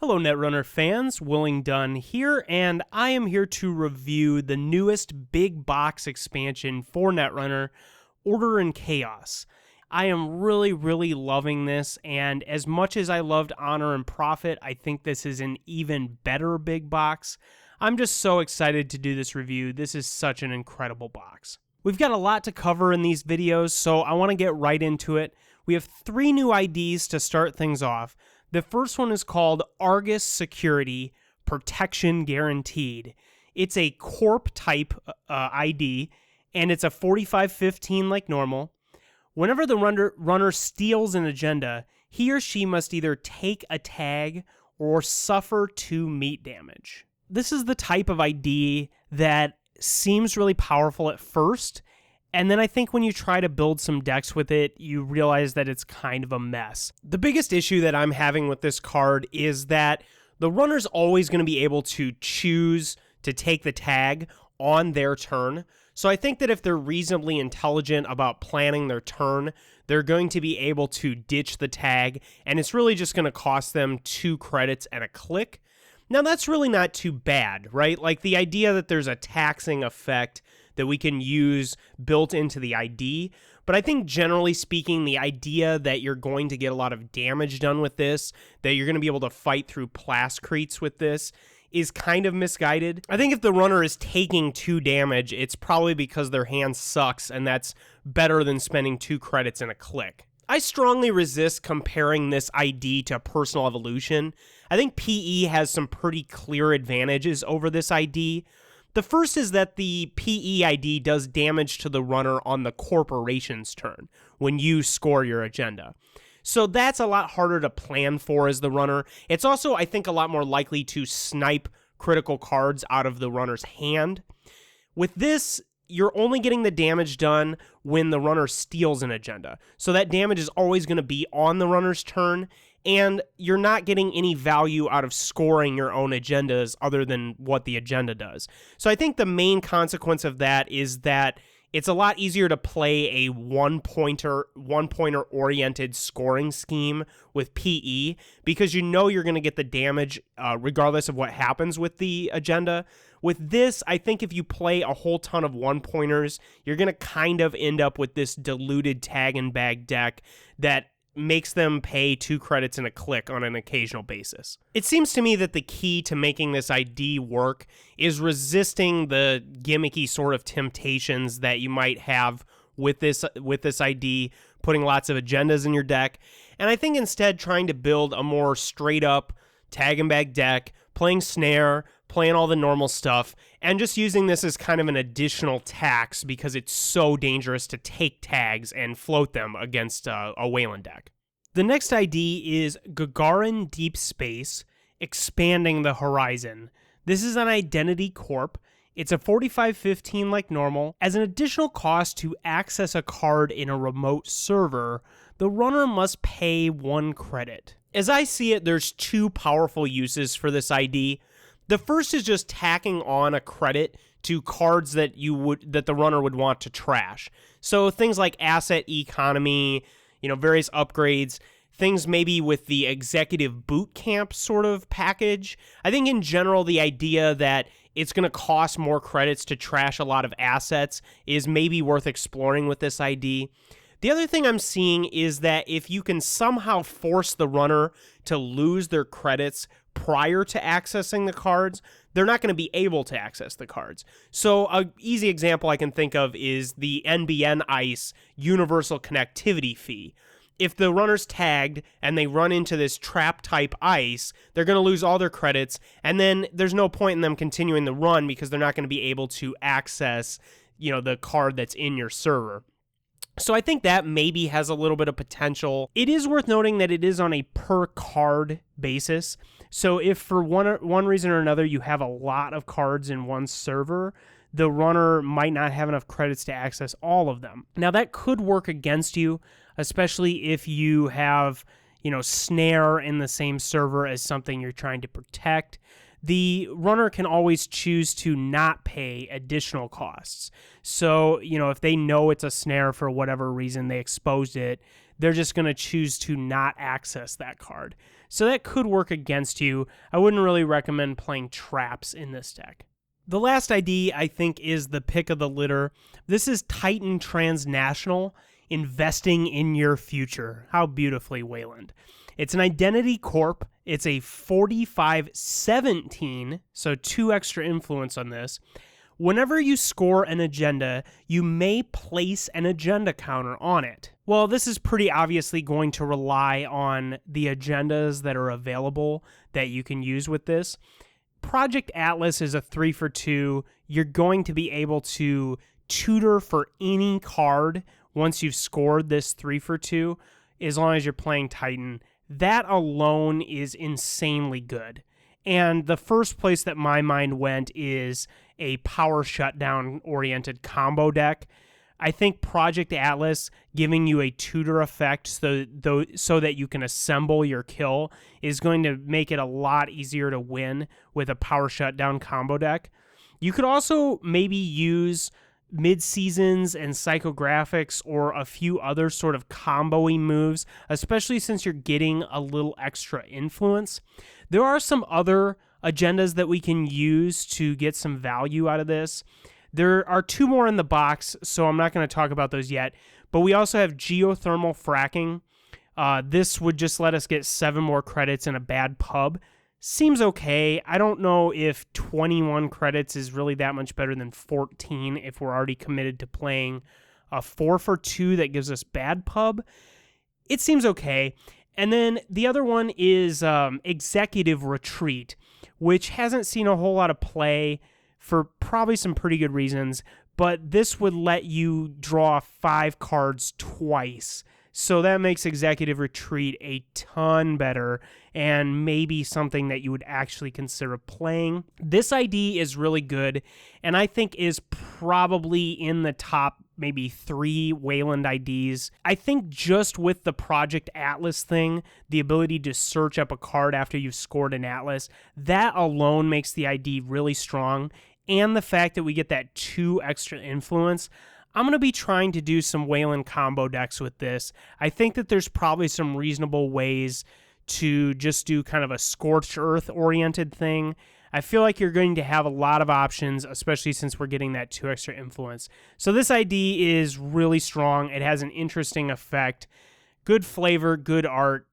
Hello Netrunner fans, Willing Dunn here, and I am here to review the newest big box expansion for Netrunner, Order and Chaos. I am really loving this, and as much as I loved Honor and Profit, I think this is an even better big box. I'm just so excited to do this review. This is such an incredible box. We've got a lot to cover in these videos, so I want to get right into it. We have 3 new IDs to start things off. The first one is called Argus Security Protection Guaranteed. It's a Corp type ID, and it's a 4515 like normal. Whenever the runner steals an agenda, he or she must either take a tag or suffer 2 meat damage. This is the type of ID that seems really powerful at first, and then I think when you try to build some decks with it, you realize that it's kind of a mess. The biggest issue that I'm having with this card is that the runner's always going to be able to choose to take the tag on their turn. So I think that if they're reasonably intelligent about planning their turn, they're going to be able to ditch the tag, and it's really just going to cost them 2 credits and a click. Now that's really not too bad, right? Like the idea that there's a taxing effect that we can use built into the ID. But I think generally speaking, the idea that you're going to get a lot of damage done with this, that you're going to be able to fight through plascretes with this, is kind of misguided. I think if the runner is taking 2 damage, it's probably because their hand sucks, and that's better than spending 2 credits and a click. I strongly resist comparing this ID to Personal Evolution. I think PE has some pretty clear advantages over this ID. The first is that the PE ID does damage to the runner on the corporation's turn when you score your agenda. So that's a lot harder to plan for as the runner. It's also, I think, a lot more likely to snipe critical cards out of the runner's hand. With this, you're only getting the damage done when the runner steals an agenda. So that damage is always going to be on the runner's turn, and you're not getting any value out of scoring your own agendas other than what the agenda does. So I think the main consequence of that is that it's a lot easier to play a one-pointer oriented scoring scheme with PE because you know you're going to get the damage regardless of what happens with the agenda. With this, I think if you play a whole ton of one-pointers, you're going to kind of end up with this diluted tag and bag deck that makes them pay 2 credits and a click on an occasional basis. It seems to me that the key to making this ID work is resisting the gimmicky sort of temptations that you might have with this ID, putting lots of agendas in your deck, and I think instead trying to build a more straight up tag and bag deck, playing snare, playing all the normal stuff, and just using this as kind of an additional tax because it's so dangerous to take tags and float them against a Wayland deck. The next ID is Gagarin Deep Space, Expanding the Horizon. This is an Identity Corp. It's a 4515 like normal. As an additional cost to access a card in a remote server, the runner must pay 1 credit. As I see it, there's 2 powerful uses for this ID. The first is just tacking on a credit to cards that the runner would want to trash. So things like asset economy, various upgrades, things maybe with the executive boot camp sort of package. I think in general, the idea that it's going to cost more credits to trash a lot of assets is maybe worth exploring with this ID. The other thing I'm seeing is that if you can somehow force the runner to lose their credits prior to accessing the cards, they're not going to be able to access the cards. So an easy example I can think of is the NBN ICE Universal Connectivity Fee. If the runner's tagged and they run into this trap type ICE, they're going to lose all their credits, and then there's no point in them continuing the run because they're not going to be able to access, the card that's in your server. So I think that maybe has a little bit of potential. It is worth noting that it is on a per card basis. So if for one reason or another you have a lot of cards in one server, the runner might not have enough credits to access all of them. Now that could work against you, especially if you have, snare in the same server as something you're trying to protect. The runner can always choose to not pay additional costs. So, if they know it's a snare for whatever reason they exposed it, they're just going to choose to not access that card. so that could work against you. I wouldn't really recommend playing traps in this deck. The last ID, I think, is the pick of the litter. This is Titan Transnational, investing in your future. How beautifully Wayland. It's an identity corp. It's a 45-17, so 2 extra influence on this. Whenever you score an agenda, you may place an agenda counter on it. Well, this is pretty obviously going to rely on the agendas that are available that you can use with this. Project Atlas is a 3 for 2. You're going to be able to tutor for any card once you've scored this 3 for 2, as long as you're playing Titan. That alone is insanely good. And the first place that my mind went is a power shutdown oriented combo deck. I think Project Atlas giving you a tutor effect so that you can assemble your kill is going to make it a lot easier to win with a power shutdown combo deck. You could also maybe use mid-seasons and psychographics or a few other sort of combo-y moves, especially since you're getting a little extra influence. There are some other agendas that we can use to get some value out of this. There are 2 more in the box, so I'm not going to talk about those yet, but we also have geothermal fracking. This would just let us get 7 more credits in a bad pub. Seems okay. I don't know if 21 credits is really that much better than 14 if we're already committed to playing a 4 for 2 that gives us bad pub. It seems okay. And then the other one is Executive Retreat, which hasn't seen a whole lot of play for probably some pretty good reasons, but this would let you draw 5 cards twice. So that makes Executive Retreat a ton better and maybe something that you would actually consider playing. This ID is really good and I think is probably in the top maybe 3 Wayland IDs. I think just with the Project Atlas thing, the ability to search up a card after you've scored an Atlas, that alone makes the ID really strong. And the fact that we get that 2 extra influence, I'm going to be trying to do some Wayland combo decks with this. I think that there's probably some reasonable ways to just do kind of a Scorched Earth oriented thing. I feel like you're going to have a lot of options, especially since we're getting that 2 extra influence. So this ID is really strong. It has an interesting effect, good flavor, good art,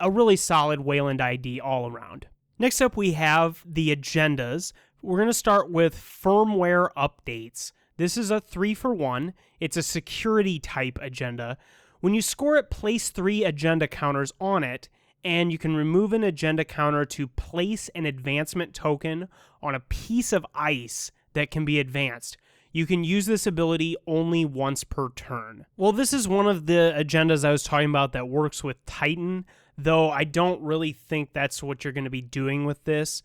a really solid Wayland ID all around. Next up, we have the agendas. We're going to start with firmware updates. This is a 3 for 1. It's a security type agenda. When you score it, place 3 agenda counters on it, and you can remove an agenda counter to place an advancement token on a piece of ice that can be advanced. You can use this ability only once per turn. Well, this is one of the agendas I was talking about that works with Titan, though I don't really think that's what you're going to be doing with this.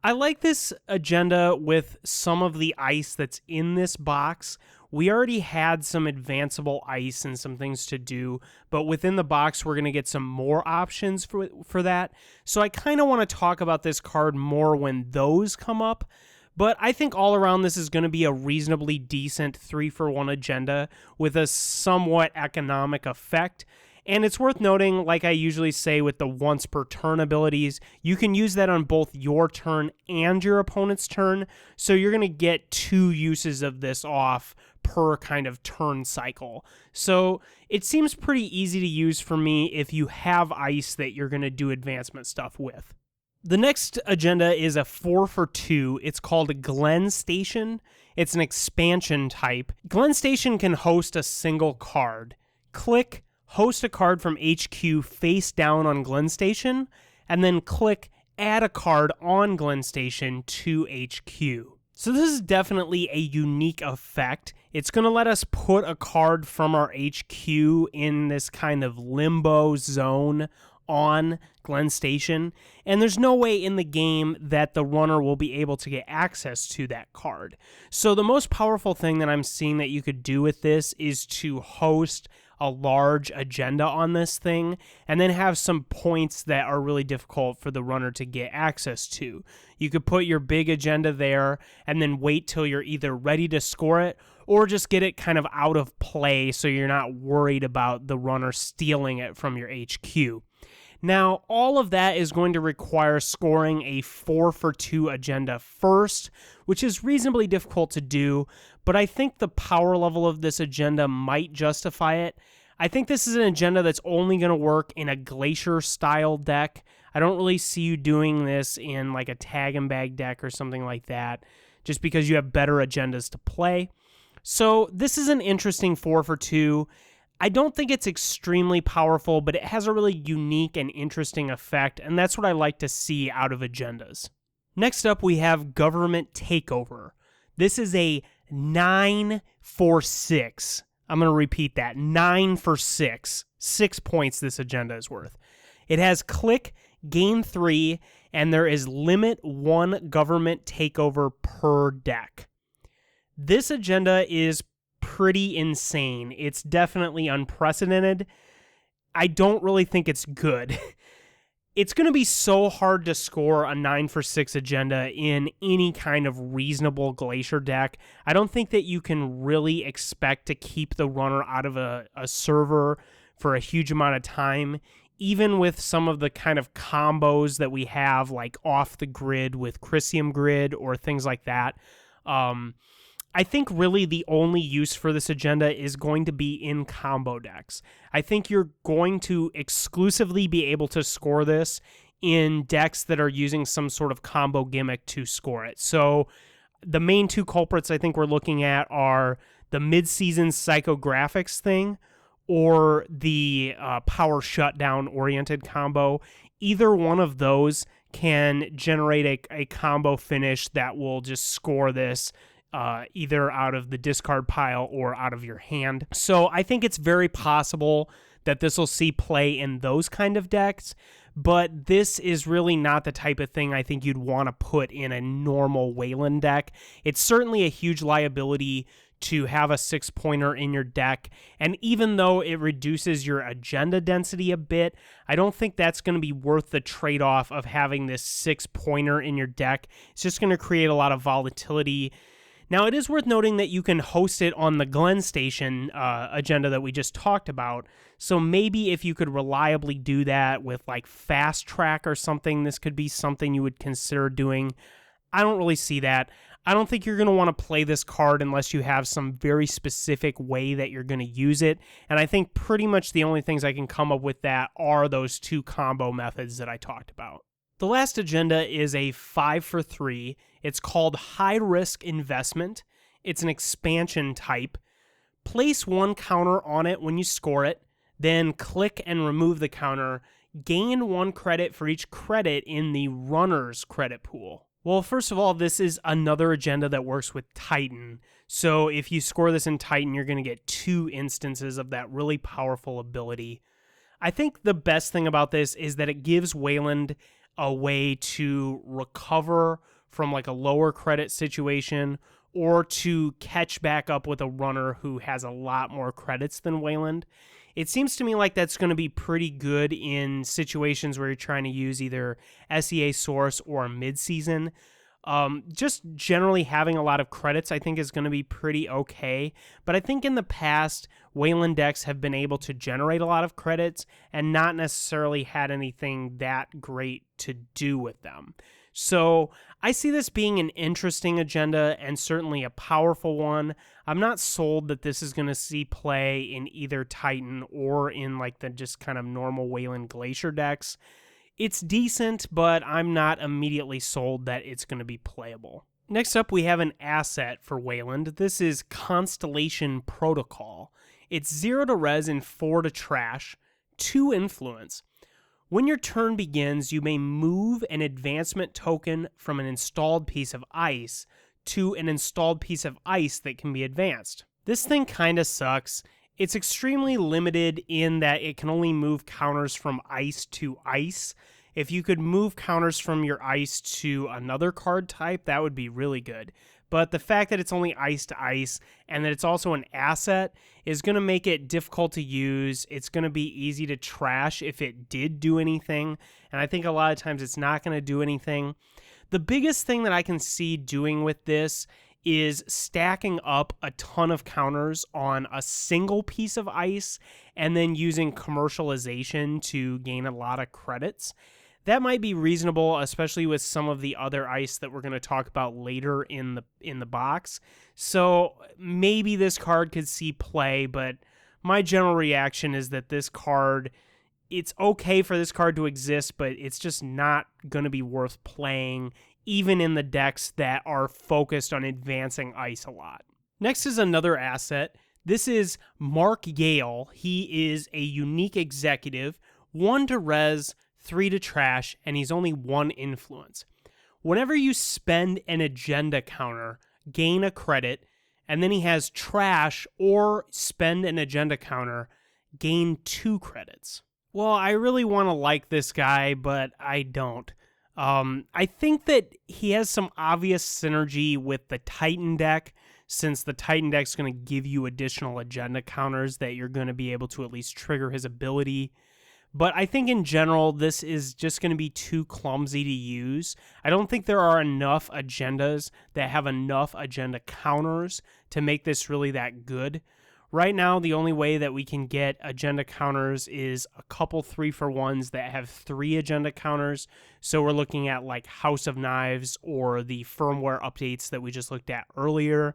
I like this agenda with some of the ice that's in this box. We already had some advanceable ice and some things to do, but within the box we're going to get some more options for that. So I kind of want to talk about this card more when those come up, but I think all around this is going to be a reasonably decent 3 for 1 agenda with a somewhat economic effect. And it's worth noting, like I usually say with the once per turn abilities, you can use that on both your turn and your opponent's turn. So you're going to get 2 uses of this off per kind of turn cycle. So it seems pretty easy to use for me if you have ice that you're going to do advancement stuff with. The next agenda is a 4 for 2. It's called Glen Station. It's an expansion type. Glen Station can host a single card. Click host a card from HQ face down on Glen Station, and then click add a card on Glen Station to HQ. So this is definitely a unique effect. It's going to let us put a card from our HQ in this kind of limbo zone on Glen Station, and there's no way in the game that the runner will be able to get access to that card. So the most powerful thing that I'm seeing that you could do with this is to host a large agenda on this thing, and then have some points that are really difficult for the runner to get access to. You could put your big agenda there, and then wait till you're either ready to score it, or just get it kind of out of play so you're not worried about the runner stealing it from your HQ. Now, all of that is going to require scoring a 4-for-2 agenda first, which is reasonably difficult to do, but I think the power level of this agenda might justify it. I think this is an agenda that's only going to work in a Glacier-style deck. I don't really see you doing this in like a tag and bag deck or something like that, just because you have better agendas to play. So this is an interesting 4-for-2. I don't think it's extremely powerful, but it has a really unique and interesting effect, and that's what I like to see out of agendas. Next up, we have Government Takeover. This is a 9-for-6. I'm going to repeat that. 9-for-6. 6 points this agenda is worth. It has click, gain 3, and there is limit 1 government takeover per deck. This agenda is pretty insane. It's definitely unprecedented. I don't really think it's good. It's going to be so hard to score a 9-for-6 agenda in any kind of reasonable Glacier deck. I don't think that you can really expect to keep the runner out of a server for a huge amount of time, even with some of the kind of combos that we have, like off the grid with Chrysium Grid or things like that. I think really the only use for this agenda is going to be in combo decks. I think you're going to exclusively be able to score this in decks that are using some sort of combo gimmick to score it. So the main 2 culprits I think we're looking at are the mid-season psychographics thing or the power shutdown oriented combo. Either one of those can generate a combo finish that will just score this either out of the discard pile or out of your hand. So I think it's very possible that this will see play in those kind of decks, but this is really not the type of thing I think you'd want to put in a normal Wayland deck. It's certainly a huge liability to have a 6-pointer in your deck, and even though it reduces your agenda density a bit, I don't think that's going to be worth the trade-off of having this 6-pointer in your deck. It's just going to create a lot of volatility. Now, it is worth noting that you can host it on the Glen Station agenda that we just talked about, so maybe if you could reliably do that with like Fast Track or something, this could be something you would consider doing. I don't really see that. I don't think you're going to want to play this card unless you have some very specific way that you're going to use it, and I think pretty much the only things I can come up with that are those 2 combo methods that I talked about. The last agenda is a 5-for-3. It's called High Risk Investment. It's an expansion type. Place 1 counter on it when you score it, then click and remove the counter. Gain 1 credit for each credit in the runner's credit pool. Well, first of all, this is another agenda that works with Titan. So if you score this in Titan, you're going to get 2 instances of that really powerful ability. I think the best thing about this is that it gives Wayland a way to recover from like a lower credit situation or to catch back up with a runner who has a lot more credits than Wayland. It seems to me like that's going to be pretty good in situations where you're trying to use either SEA Source or mid-season. Just generally having a lot of credits I think is going to be pretty okay, but I think in the past Wayland decks have been able to generate a lot of credits and not necessarily had anything that great to do with them. So I see this being an interesting agenda and certainly a powerful one. I'm not sold that this is going to see play in either Titan or in like the just kind of normal Wayland Glacier decks. It's decent, but I'm not immediately sold that it's going to be playable. Next up, we have an asset for Wayland. This is Constellation Protocol. It's 0 to res and 4 to trash, 2 influence. When your turn begins, you may move an advancement token from an installed piece of ice to an installed piece of ice that can be advanced. This thing kind of sucks. It's extremely limited in that it can only move counters from ice to ice. If you could move counters from your ice to another card type, that would be really good. But the fact that it's only ice to ice and that it's also an asset is going to make it difficult to use. It's going to be easy to trash if it did do anything, and I think a lot of times it's not going to do anything. The biggest thing that I can see doing with this is stacking up a ton of counters on a single piece of ice and then using commercialization to gain a lot of credits. That might be reasonable, especially with some of the other ice that we're going to talk about later in the box. So maybe this card could see play, but my general reaction is that this card, it's okay for this card to exist, but it's just not going to be worth playing, even in the decks that are focused on advancing ice a lot. Next is another asset. This is Mark Yale. He is a unique executive, 1 to res, 3 to trash, and he's only 1 influence. Whenever you spend an agenda counter, gain a credit, and then he has trash or spend an agenda counter, gain 2 credits. Well, I really want to like this guy, but I don't. I think that he has some obvious synergy with the Titan deck, since the Titan deck's going to give you additional agenda counters that you're going to be able to at least trigger his ability. But I think in general, this is just going to be too clumsy to use. I don't think there are enough agendas that have enough agenda counters to make this really that good. Right now, the only way that we can get agenda counters is a couple 3-for-1s that have 3 agenda counters. So we're looking at like House of Knives or the firmware updates that we just looked at earlier.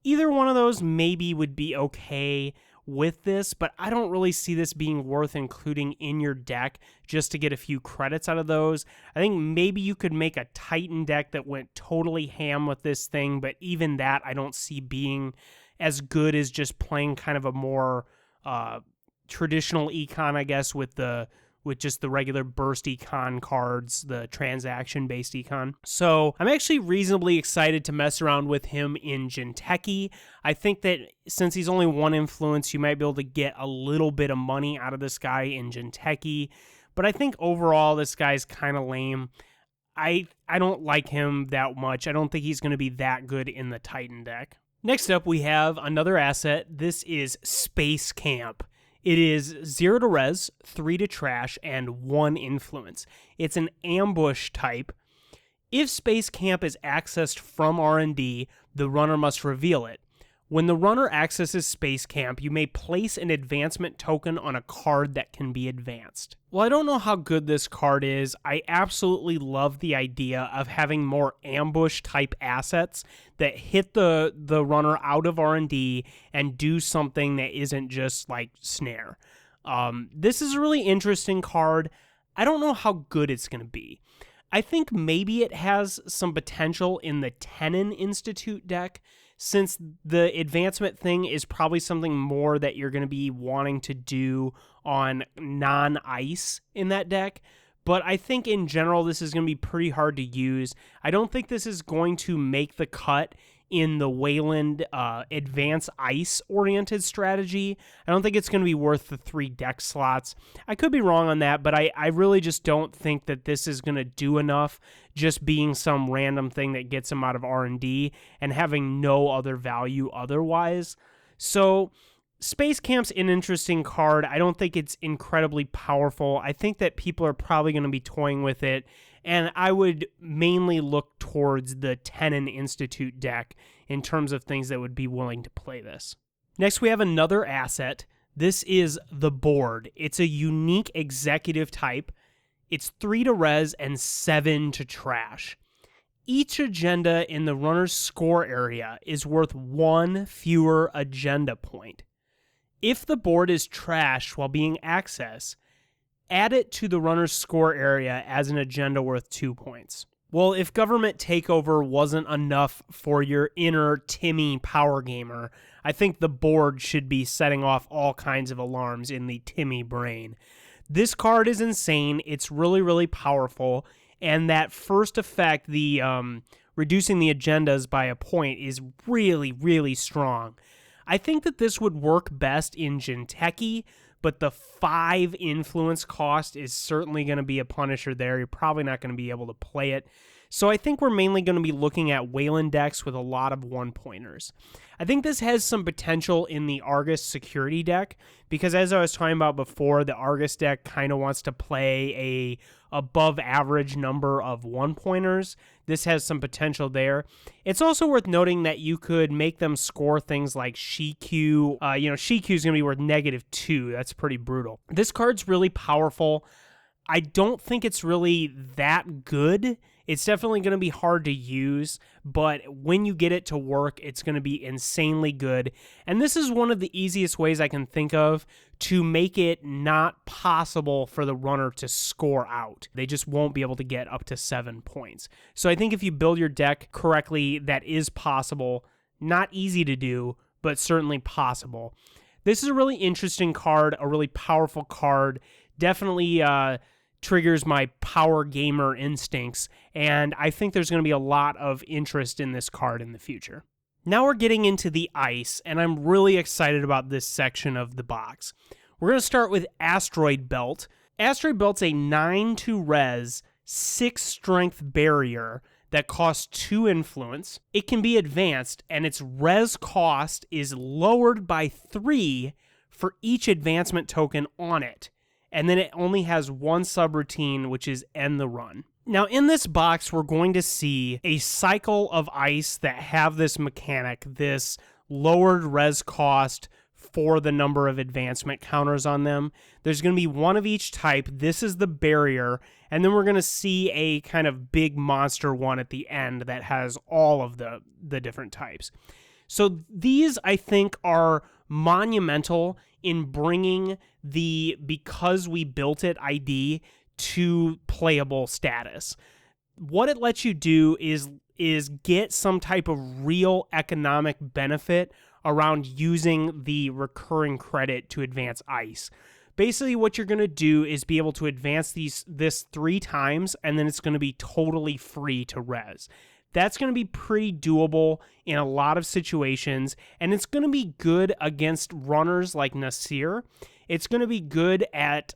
Either one of those maybe would be okay with this, but I don't really see this being worth including in your deck just to get a few credits out of those. I think maybe you could make a Titan deck that went totally ham with this thing, but even that I don't see being as good as just playing kind of a more traditional econ, I guess, with just the regular burst econ cards, the transaction-based econ. So I'm actually reasonably excited to mess around with him in Jinteki. I think that since he's only 1 influence, you might be able to get a little bit of money out of this guy in Jinteki. But I think overall, this guy's kind of lame. I don't like him that much. I don't think he's going to be that good in the Titan deck. Next up, we have another asset. This is Space Camp. It is 0 to res, 3 to trash, and 1 influence. It's an ambush type. If Space Camp is accessed from R&D, the runner must reveal it. When the runner accesses Space Camp, you may place an advancement token on a card that can be advanced. Well, I don't know how good this card is. I absolutely love the idea of having more ambush type assets that hit the runner out of R&D and do something that isn't just like snare. This is a really interesting card. I don't know how good it's going to be. I think maybe it has some potential in the Tenon Institute deck, since the advancement thing is probably something more that you're going to be wanting to do on non-ice in that deck. But I think in general, this is going to be pretty hard to use. I don't think this is going to make the cut in the Wayland advanced ice-oriented strategy. I don't think it's going to be worth the 3 deck slots. I could be wrong on that, but I really just don't think that this is going to do enough just being some random thing that gets them out of R&D and having no other value otherwise. So Space Camp's an interesting card. I don't think it's incredibly powerful. I think that people are probably going to be toying with it, and I would mainly look towards the Tenon Institute deck in terms of things that would be willing to play this. Next, we have another asset. This is the Board. It's a unique executive type. It's 3 to res and 7 to trash. Each agenda in the runner's score area is worth 1 fewer agenda point. If the board is trashed while being accessed, add it to the runner's score area as an agenda worth 2 points. Well, if government takeover wasn't enough for your inner Timmy power gamer, I think the board should be setting off all kinds of alarms in the Timmy brain. This card is insane. It's really, really powerful. And that first effect, the reducing the agendas by a point, is really, really strong. I think that this would work best in Jinteki, but the 5 influence cost is certainly going to be a punisher there. You're probably not going to be able to play it. So I think we're mainly going to be looking at Wayland decks with a lot of 1-pointers. I think this has some potential in the Argus security deck, because as I was talking about before, the Argus deck kind of wants to play above average number of 1-pointers. This has some potential there. It's also worth noting that you could make them score things like Shiku. Shiku is going to be worth -2. That's pretty brutal. This card's really powerful. I don't think it's really that good. It's definitely going to be hard to use, but when you get it to work, it's going to be insanely good. And this is one of the easiest ways I can think of to make it not possible for the runner to score out. They just won't be able to get up to 7 points. So I think if you build your deck correctly, that is possible. Not easy to do, but certainly possible. This is a really interesting card, a really powerful card. Definitely triggers my power gamer instincts, and I think there's going to be a lot of interest in this card in the future. Now we're getting into the ice, and I'm really excited about this section of the box. We're going to start with Asteroid Belt. Asteroid Belt's a 9 res, 6 strength barrier that costs 2 influence. It can be advanced, and its res cost is lowered by 3 for each advancement token on it. And then it only has one subroutine, which is End the Run. Now, in this box, we're going to see a cycle of ice that have this mechanic, this lowered res cost for the number of advancement counters on them. There's going to be one of each type. This is the barrier. And then we're going to see a kind of big monster one at the end that has all of the different types. So these, I think, are monumental in bringing the Because We Built It ID to playable status. What it lets you do is get some type of real economic benefit around using the recurring credit to advance ice. Basically, what you're going to do is be able to advance this 3 times, and then it's going to be totally free to res. That's going to be pretty doable in a lot of situations, and it's going to be good against runners like Nasir. It's going to be good at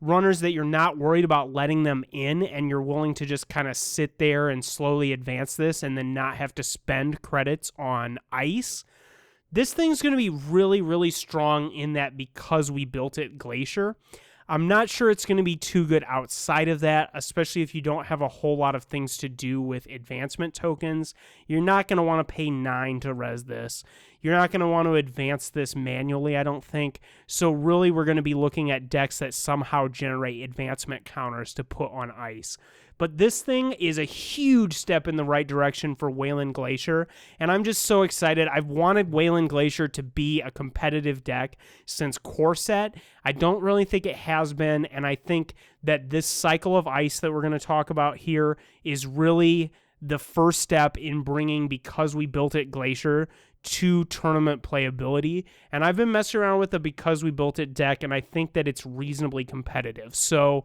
runners that you're not worried about letting them in, and you're willing to just kind of sit there and slowly advance this and then not have to spend credits on ice. This thing's going to be really, really strong in that Because We Built It Glacier. I'm not sure it's going to be too good outside of that, especially if you don't have a whole lot of things to do with advancement tokens. You're not going to want to pay 9 to res this. You're not going to want to advance this manually, I don't think. So really, we're going to be looking at decks that somehow generate advancement counters to put on ice. But this thing is a huge step in the right direction for Wayland Glacier, and I'm just so excited. I've wanted Wayland Glacier to be a competitive deck since Core Set. I don't really think it has been, and I think that this cycle of ice that we're going to talk about here is really the first step in bringing Because We Built It Glacier to tournament playability. And I've been messing around with the Because We Built It deck, and I think that it's reasonably competitive. So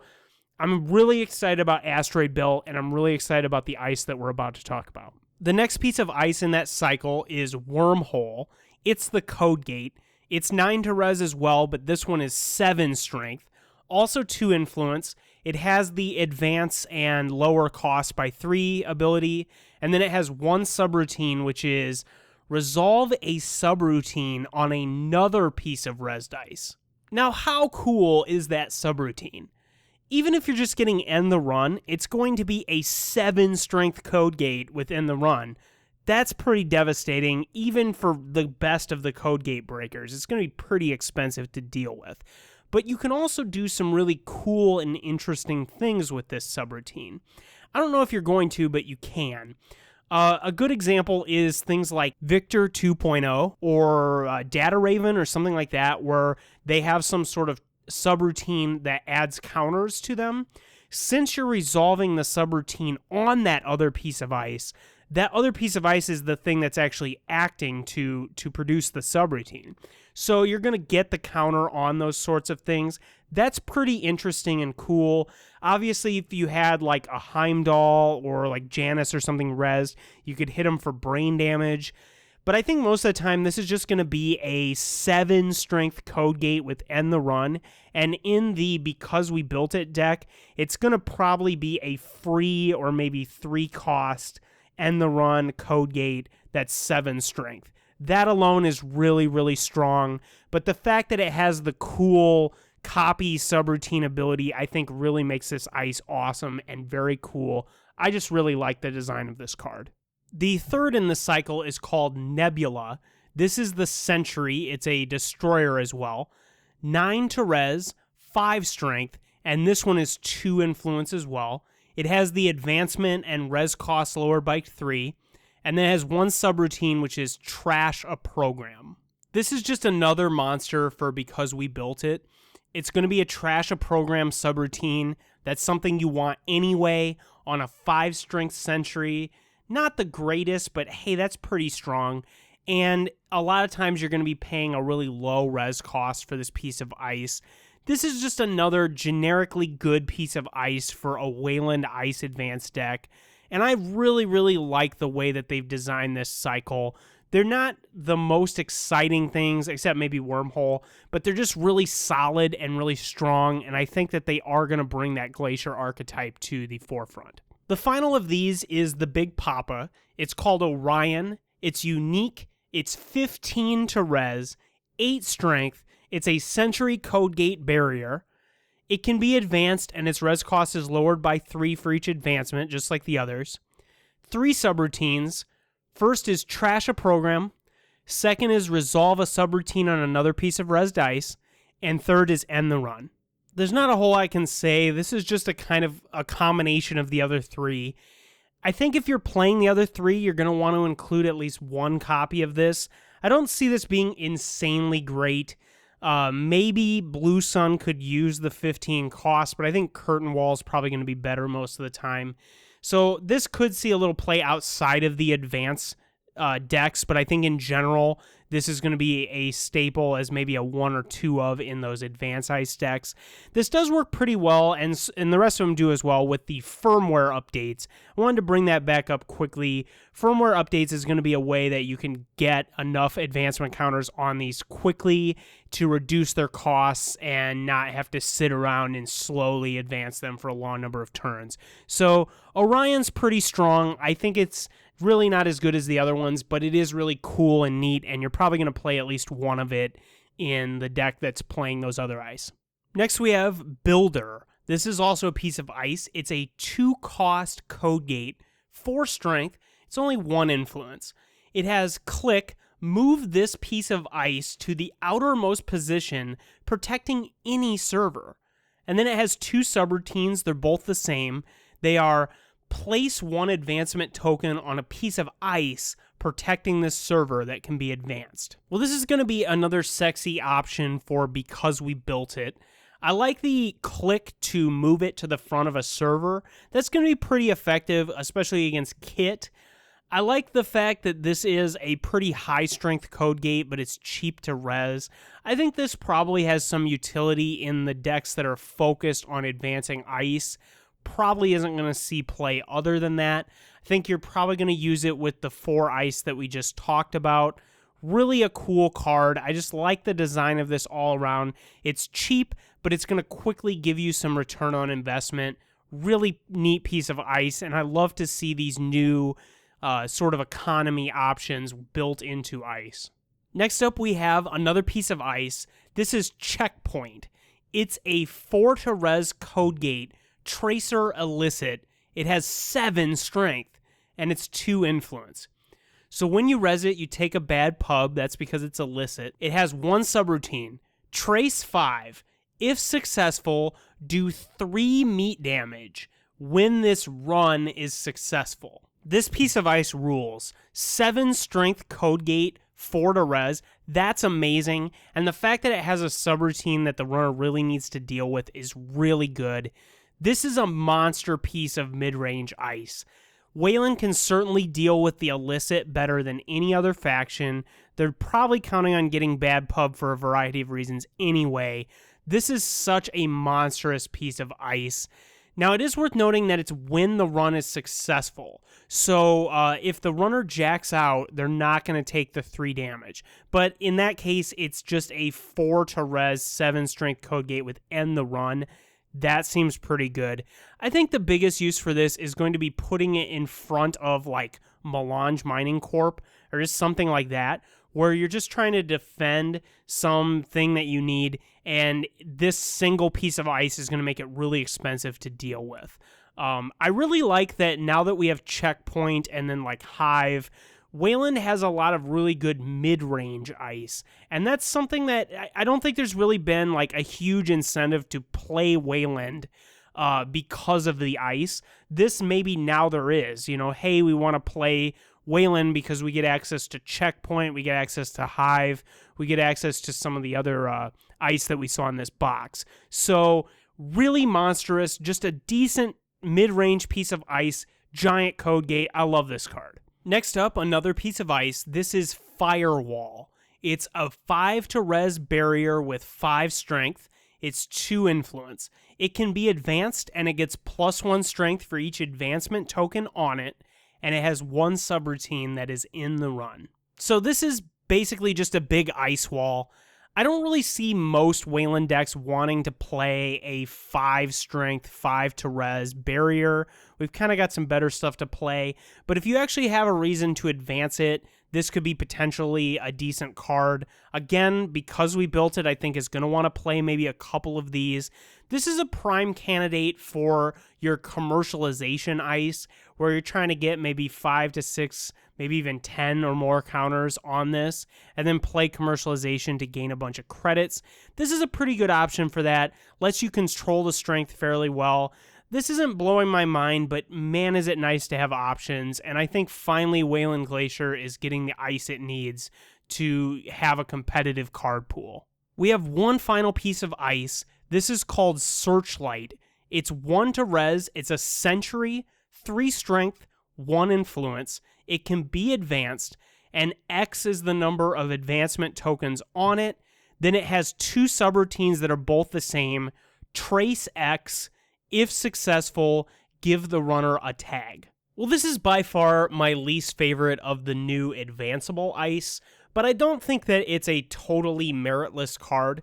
I'm really excited about Asteroid Belt, and I'm really excited about the ice that we're about to talk about. The next piece of ice in that cycle is Wormhole. It's the Code Gate. It's 9 to res as well, but this one is 7 strength. Also 2 influence. It has the advance and lower cost by 3 ability, and then it has one subroutine, which is resolve a subroutine on another piece of res dice. Now, how cool is that subroutine? Even if you're just getting End the Run, it's going to be a 7 strength Code Gate with End the Run. That's pretty devastating, even for the best of the Code Gate breakers. It's going to be pretty expensive to deal with. But you can also do some really cool and interesting things with this subroutine. I don't know if you're going to, but you can. A good example is things like Victor 2.0 or Data Raven or something like that, where they have some sort of subroutine that adds counters to them. Since you're resolving the subroutine on that other piece of ice, that other piece of ice is the thing that's actually acting to produce the subroutine. So you're going to get the counter on those sorts of things. That's pretty interesting and cool. Obviously, if you had like a Heimdall or like Janus or something rezzed, you could hit them for brain damage. But I think most of the time, this is just going to be a 7 strength Code Gate with End the Run. And in the Because We Built It deck, it's going to probably be a free or maybe 3 cost End the Run Code Gate that's 7 strength. That alone is really, really strong. But the fact that it has the cool copy subroutine ability, I think really makes this ice awesome and very cool. I just really like the design of this card. The third in the cycle is called Nebula. This is the Sentry. It's a destroyer as well. 9 to res, 5 strength, and this one is 2 influence as well. It has the advancement and res cost lowered by 3, and then it has 1 subroutine, which is Trash a Program. This is just another monster for because we built it. It's going to be a Trash a Program subroutine. That's something you want anyway on a 5 strength Sentry. Not the greatest, but hey, that's pretty strong. And a lot of times you're going to be paying a really low res cost for this piece of ice. This is just another generically good piece of ice for a Wayland Ice Advanced deck. And I really, really like the way that they've designed this cycle. They're not the most exciting things, except maybe Wormhole, but they're just really solid and really strong, and I think that they are going to bring that Glacier archetype to the forefront. The final of these is the Big Papa. It's called Orion. It's unique. It's 15 to res, 8 strength. It's a Sentry Code Gate barrier. It can be advanced, and its res cost is lowered by 3 for each advancement, just like the others. 3 subroutines. First is Trash a Program. Second is Resolve a subroutine on another piece of res dice. And third is End the Run. There's not a whole lot I can say. This is just a kind of a combination of the other 3. I think if you're playing the other 3, you're going to want to include at least 1 copy of this. I don't see this being insanely great. Maybe Blue Sun could use the 15 cost, but I think Curtain Wall is probably going to be better most of the time. So this could see a little play outside of the advanced decks, but I think in general, this is going to be a staple as maybe a 1 or 2 of in those advanced ice decks. This does work pretty well, and the rest of them do as well with the firmware updates. I wanted to bring that back up quickly. Firmware updates is going to be a way that you can get enough advancement counters on these quickly to reduce their costs and not have to sit around and slowly advance them for a long number of turns. So Orion's pretty strong. I think it's really not as good as the other ones, but it is really cool and neat, and you're probably going to play at least one of it in the deck that's playing those other ice. Next we have Builder. This is also a piece of ice. It's a 2-cost Code Gate, 4 strength. It's only 1 influence. It has Click, move this piece of ice to the outermost position, protecting any server. And then it has 2 subroutines. They're both the same. They are place 1 advancement token on a piece of ice, protecting this server that can be advanced. Well, this is going to be another sexy option for because we built it. I like the click to move it to the front of a server. That's going to be pretty effective, especially against Kit. I like the fact that this is a pretty high strength code gate, but it's cheap to res. I think this probably has some utility in the decks that are focused on advancing ice. Probably isn't going to see play other than that. I think you're probably going to use it with the 4 ice that we just talked about. Really a cool card. I just like the design of this all around. It's cheap, but it's going to quickly give you some return on investment. Really neat piece of ice, and I love to see these new sort of economy options built into ice. Next up, we have another piece of ice. This is Checkpoint. It's a 4 to res code gate, Tracer Illicit. It has 7 strength, and it's 2 influence. So when you res it, you take a bad pub. That's because it's illicit. It has 1 subroutine, Trace 5. If successful, do 3 meat damage when this run is successful. This piece of ice rules. 7 strength code gate, 4 to res. That's amazing. And the fact that it has a subroutine that the runner really needs to deal with is really good. This is a monster piece of mid-range ice. Wayland can certainly deal with the illicit better than any other faction. They're probably counting on getting bad pub for a variety of reasons anyway. This is such a monstrous piece of ice. Now, it is worth noting that it's when the run is successful. So if the runner jacks out, they're not going to take the 3 damage. But in that case, it's just a 4 to res, 7 strength code gate with end the run. That seems pretty good. I think the biggest use for this is going to be putting it in front of like Melange Mining Corp or just something like that, where you're just trying to defend something that you need, and this single piece of ice is going to make it really expensive to deal with. I really like that now that we have Checkpoint and then like Hive, Wayland has a lot of really good mid-range ice, and that's something that I don't think there's really been like a huge incentive to play Wayland because of the ice. This maybe now there is, hey, we want to play Wayland because we get access to Checkpoint, we get access to Hive, we get access to some of the other ice that we saw in this box. So really monstrous, just a decent mid-range piece of ice, giant code gate. I love this card. Next up, another piece of ice. This is Firewall. It's a 5 to res barrier with 5 strength. It's 2 influence. It can be advanced, and it gets +1 strength for each advancement token on it, and it has 1 subroutine that is in the run. So this is basically just a big ice wall. I don't really see most Wayland decks wanting to play a 5 strength, 5 to res barrier. We've kind of got some better stuff to play, but if you actually have a reason to advance it, this could be potentially a decent card. Again, because we built it, I think is going to want to play maybe a couple of these. This is a prime candidate for your commercialization ice, where you're trying to get maybe 5 to 6, maybe even 10 or more counters on this, and then play commercialization to gain a bunch of credits. This is a pretty good option for that. Lets you control the strength fairly well. This isn't blowing my mind, but man, is it nice to have options, and I think finally Wayland Glacier is getting the ice it needs to have a competitive card pool. We have one final piece of ice. This is called Searchlight. It's 1 to res, it's a Century, 3 strength, 1 influence. It can be advanced, and X is the number of advancement tokens on it. Then it has 2 subroutines that are both the same. Trace X. If successful, give the runner a tag. Well, this is by far my least favorite of the new advanceable ice, but I don't think that it's a totally meritless card.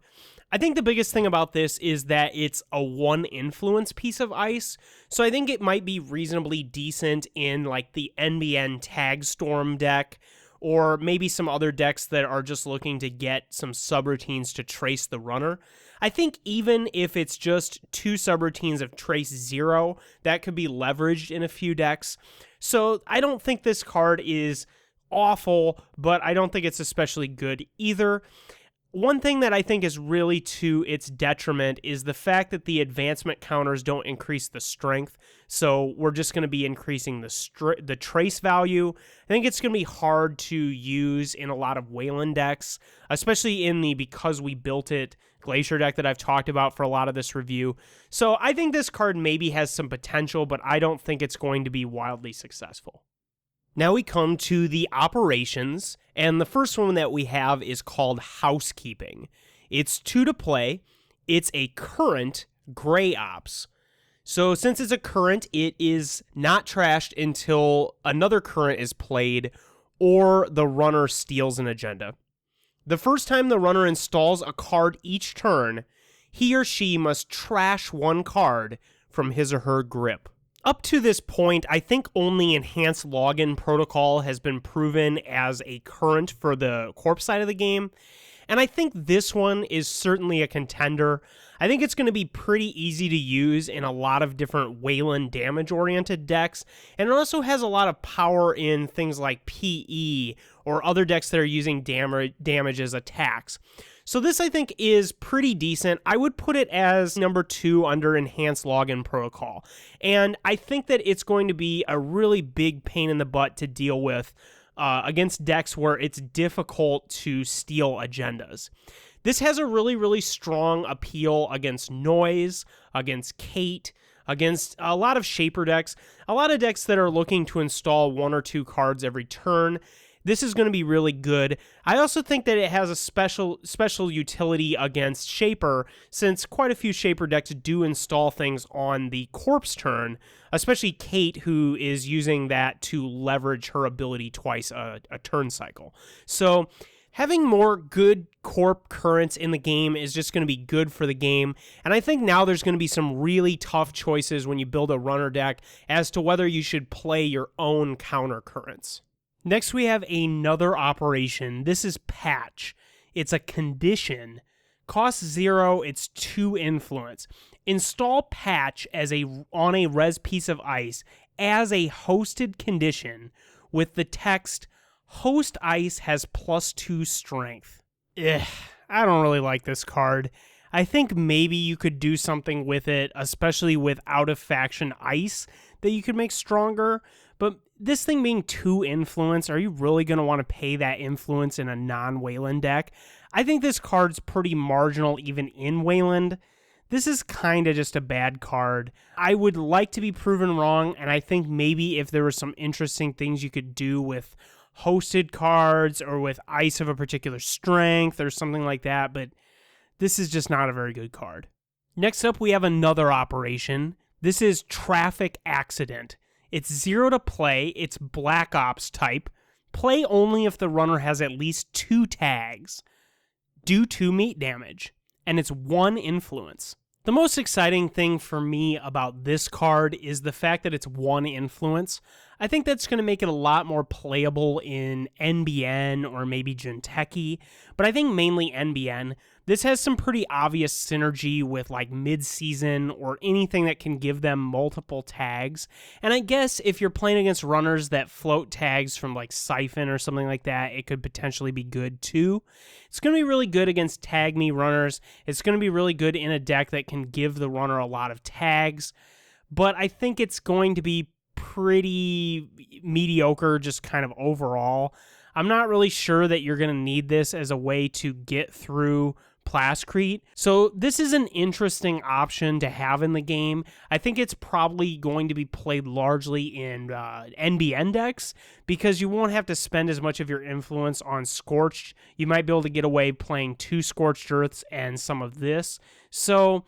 I think the biggest thing about this is that it's a 1 influence piece of ice, so I think it might be reasonably decent in like the NBN Tag Storm deck, or maybe some other decks that are just looking to get some subroutines to trace the runner. I think even if it's just 2 subroutines of Trace 0, that could be leveraged in a few decks. So I don't think this card is awful, but I don't think it's especially good either. One thing that I think is really to its detriment is the fact that the advancement counters don't increase the strength, so we're just going to be increasing the trace value. I think it's going to be hard to use in a lot of Wayland decks, especially in the Because We Built It Glacier deck that I've talked about for a lot of this review. So I think this card maybe has some potential, but I don't think it's going to be wildly successful. Now we come to the operations, and the first one that we have is called Housekeeping. It's 2 to play. It's a current gray ops. So since it's a current, it is not trashed until another current is played or the runner steals an agenda. The first time the runner installs a card each turn, he or she must trash 1 card from his or her grip. Up to this point, I think only Enhanced Login Protocol has been proven as a current for the Corp side of the game, and I think this one is certainly a contender. I think it's going to be pretty easy to use in a lot of different Wayland damage-oriented decks, and it also has a lot of power in things like PE or other decks that are using damage as attacks. So this, I think, is pretty decent. I would put it as number 2 under Enhanced Login Protocol. And I think that it's going to be a really big pain in the butt to deal with against decks where it's difficult to steal agendas. This has a really, really strong appeal against Noise, against Kate, against a lot of Shaper decks, a lot of decks that are looking to install 1 or 2 cards every turn. This is going to be really good. I also think that it has a special utility against Shaper, since quite a few Shaper decks do install things on the Corp's turn, especially Kate, who is using that to leverage her ability twice a turn cycle. So having more good Corp currents in the game is just going to be good for the game, and I think now there's going to be some really tough choices when you build a runner deck as to whether you should play your own counter currents. Next, we have another operation. This is Patch. It's a condition. Cost 0, it's 2 influence. Install Patch on a res piece of ice as a hosted condition with the text, Host Ice has +2 strength. I don't really like this card. I think maybe you could do something with it, especially with out-of-faction ice, that you could make stronger, but this thing being 2 influence, are you really going to want to pay that influence in a non-Wayland deck? I think this card's pretty marginal even in Wayland. This is kind of just a bad card. I would like to be proven wrong, and I think maybe if there were some interesting things you could do with hosted cards or with ice of a particular strength or something like that, but this is just not a very good card. Next up, we have another operation. This is Traffic Accident. It's 0 to play, it's Black Ops type. Play only if the runner has at least 2 tags. Do 2 meat damage. And it's 1 influence. The most exciting thing for me about this card is the fact that it's 1 influence. I think that's going to make it a lot more playable in NBN or maybe Jinteki, but I think mainly NBN. This has some pretty obvious synergy with like mid-season or anything that can give them multiple tags. And I guess if you're playing against runners that float tags from like Siphon or something like that, it could potentially be good too. It's going to be really good against tag me runners. It's going to be really good in a deck that can give the runner a lot of tags. But I think it's going to be pretty mediocre just kind of overall. I'm not really sure that you're going to need this as a way to get through Plascrete. So this is an interesting option to have in the game. I think it's probably going to be played largely in NBN decks because you won't have to spend as much of your influence on Scorched. You might be able to get away playing 2 Scorched Earths and some of this. So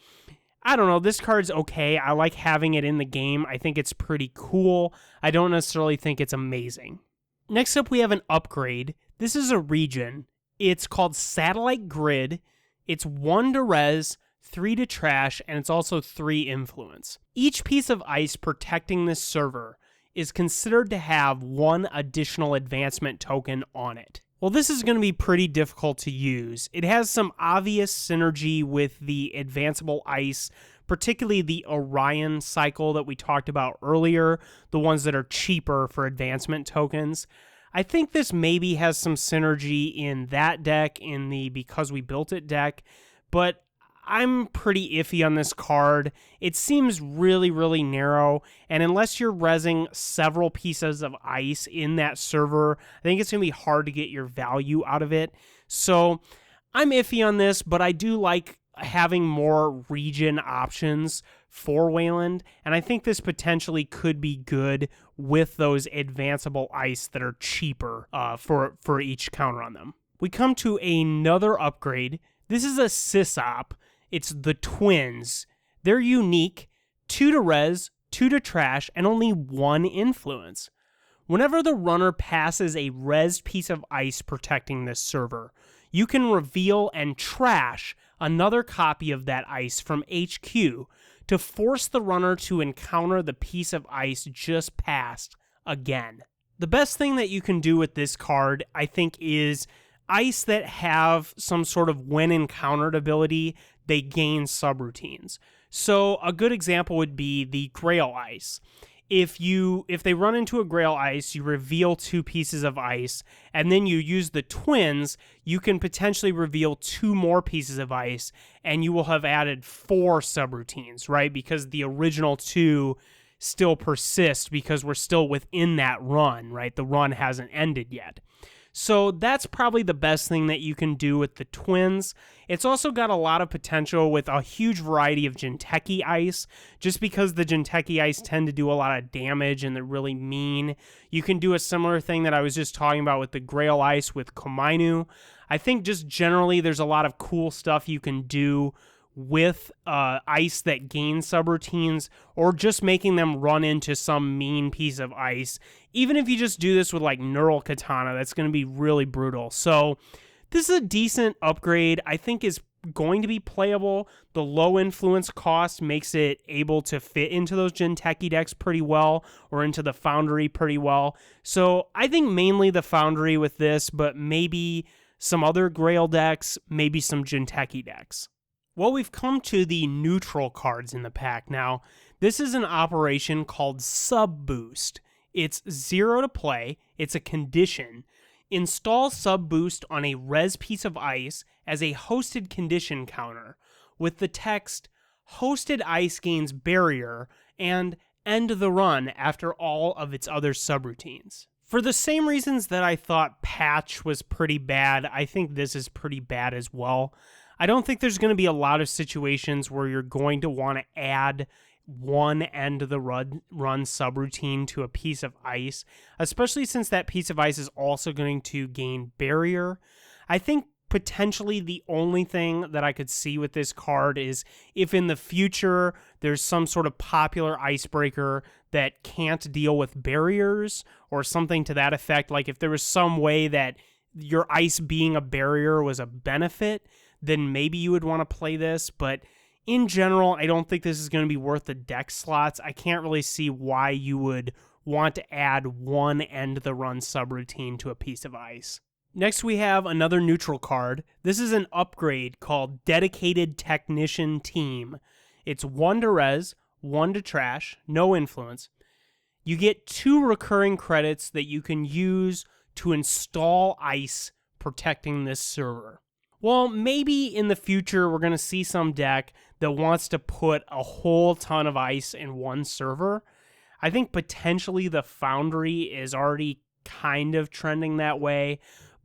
I don't know, this card's okay. I like having it in the game. I think it's pretty cool. I don't necessarily think it's amazing. Next up, we have an upgrade. This is a region. It's called Satellite Grid. It's 1 to res, 3 to trash, and it's also 3 influence. Each piece of ice protecting this server is considered to have 1 additional advancement token on it. Well, this is going to be pretty difficult to use. It has some obvious synergy with the advanceable ice, particularly the Orion cycle that we talked about earlier, the ones that are cheaper for advancement tokens. I think this maybe has some synergy in that deck, in the Because We Built It deck, but I'm pretty iffy on this card. It seems really, really narrow, and unless you're rezzing several pieces of ice in that server, I think it's going to be hard to get your value out of it. So I'm iffy on this, but I do like having more region options for Wayland, and I think this potentially could be good with those advanceable ice that are cheaper for each counter on them. We come to another upgrade. This is a sysop. It's the Twins. They're unique, 2 to res, 2 to trash, and only 1 influence. Whenever the runner passes a res piece of ice protecting this server, you can reveal and trash another copy of that ice from HQ to force the runner to encounter the piece of ice just passed again. The best thing that you can do with this card, I think, is ice that have some sort of when encountered ability, they gain subroutines. So a good example would be the Grail Ice. If they run into a Grail Ice, you reveal 2 pieces of ice, and then you use the Twins, you can potentially reveal 2 more pieces of ice, and you will have added 4 subroutines, right? Because the original 2 still persist because we're still within that run, right? The run hasn't ended yet. So that's probably the best thing that you can do with the Twins. It's also got a lot of potential with a huge variety of Jinteki ice, just because the Jinteki ice tend to do a lot of damage and they're really mean. You can do a similar thing that I was just talking about with the Grail ice with Komainu. I think just generally there's a lot of cool stuff you can do with ice that gain subroutines, or just making them run into some mean piece of ice. Even if you just do this with like Neural Katana, that's going to be really brutal. So this is a decent upgrade. I think is going to be playable. The low influence cost makes it able to fit into those Jinteki decks pretty well, or into the Foundry pretty well. So I think mainly the Foundry with this, but maybe some other Grail decks, maybe some Jinteki decks. Well, we've come to the neutral cards in the pack now. This is an operation called Sub Boost. It's 0 to play, it's a condition. Install Sub Boost on a res piece of ice as a hosted condition counter, with the text, hosted ice gains barrier, and end the run after all of its other subroutines. For the same reasons that I thought Patch was pretty bad, I think this is pretty bad as well. I don't think there's going to be a lot of situations where you're going to want to add one end of the run subroutine to a piece of ice, especially since that piece of ice is also going to gain barrier. I think potentially the only thing that I could see with this card is if in the future there's some sort of popular icebreaker that can't deal with barriers or something to that effect, like if there was some way that your ice being a barrier was a benefit, then maybe you would want to play this, but in general, I don't think this is going to be worth the deck slots. I can't really see why you would want to add one end of the run subroutine to a piece of ice. Next, we have another neutral card. This is an upgrade called Dedicated Technician Team. It's 1 to res, 1 to trash, no influence. You get 2 recurring credits that you can use to install ice protecting this server. Well, maybe in the future we're going to see some deck that wants to put a whole ton of ice in one server. I think potentially the Foundry is already kind of trending that way,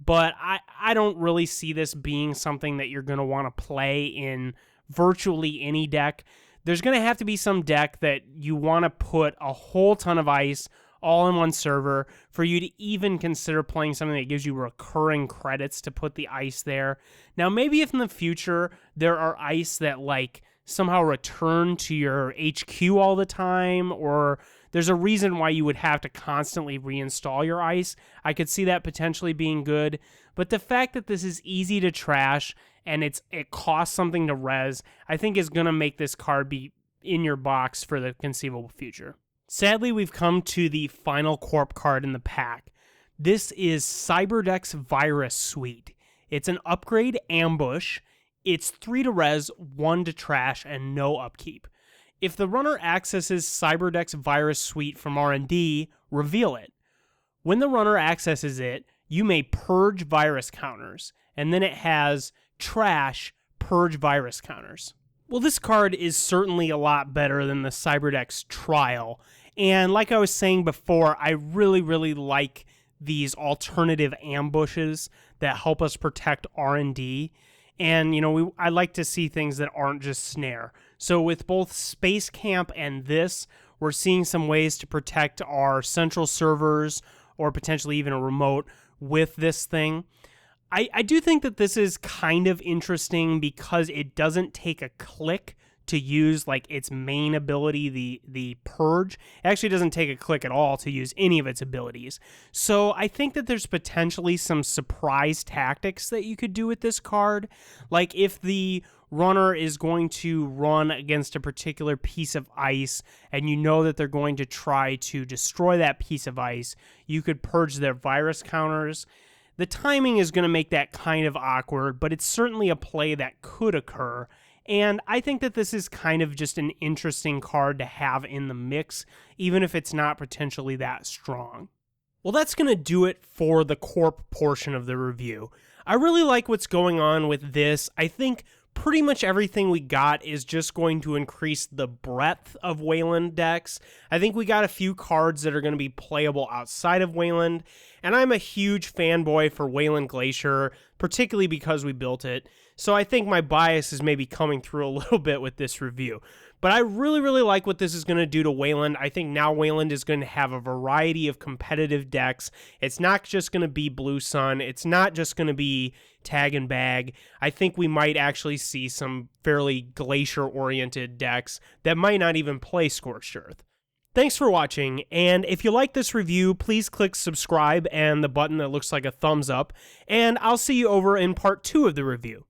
but I don't really see this being something that you're going to want to play in virtually any deck. There's going to have to be some deck that you want to put a whole ton of ice all in one server for you to even consider playing something that gives you recurring credits to put the ice there. Now, maybe if in the future there are ice that like somehow return to your HQ all the time, or there's a reason why you would have to constantly reinstall your ice, I could see that potentially being good. But the fact that this is easy to trash and it costs something to res, I think is going to make this card be in your box for the conceivable future. Sadly, we've come to the final Corp card in the pack. This is Cyberdeck's Virus Suite. It's an upgrade ambush. It's 3 to res, 1 to trash, and no upkeep. If the runner accesses Cyberdeck's Virus Suite from R&D, reveal it. When the runner accesses it, you may purge virus counters, and then it has trash, purge virus counters. Well, this card is certainly a lot better than the Cyberdeck's Trial, and like I was saying before, I really like these alternative ambushes that help us protect R&D, and I like to see things that aren't just snare. So with both Space Camp and this, we're seeing some ways to protect our central servers, or potentially even a remote, with this thing. I do think that this is kind of interesting because it doesn't take a click to use like its main ability, the Purge. It actually doesn't take a click at all to use any of its abilities. So I think that there's potentially some surprise tactics that you could do with this card. Like if the runner is going to run against a particular piece of ice and you know that they're going to try to destroy that piece of ice, you could purge their virus counters. The timing is going to make that kind of awkward, but it's certainly a play that could occur. And I think that this is kind of just an interesting card to have in the mix, even if it's not potentially that strong. Well, that's going to do it for the Corp portion of the review. I really like what's going on with this. I think pretty much everything we got is just going to increase the breadth of Wayland decks. I think we got a few cards that are going to be playable outside of Wayland, and I'm a huge fanboy for Wayland Glacier, particularly because we built it. So I think my bias is maybe coming through a little bit with this review. But I really like what this is going to do to Wayland. I think now Wayland is going to have a variety of competitive decks. It's not just going to be Blue Sun. It's not just going to be Tag and Bag. I think we might actually see some fairly Glacier-oriented decks that might not even play Scorched Earth. Thanks for watching, and if you like this review, please click subscribe and the button that looks like a thumbs up, and I'll see you over in part 2 of the review.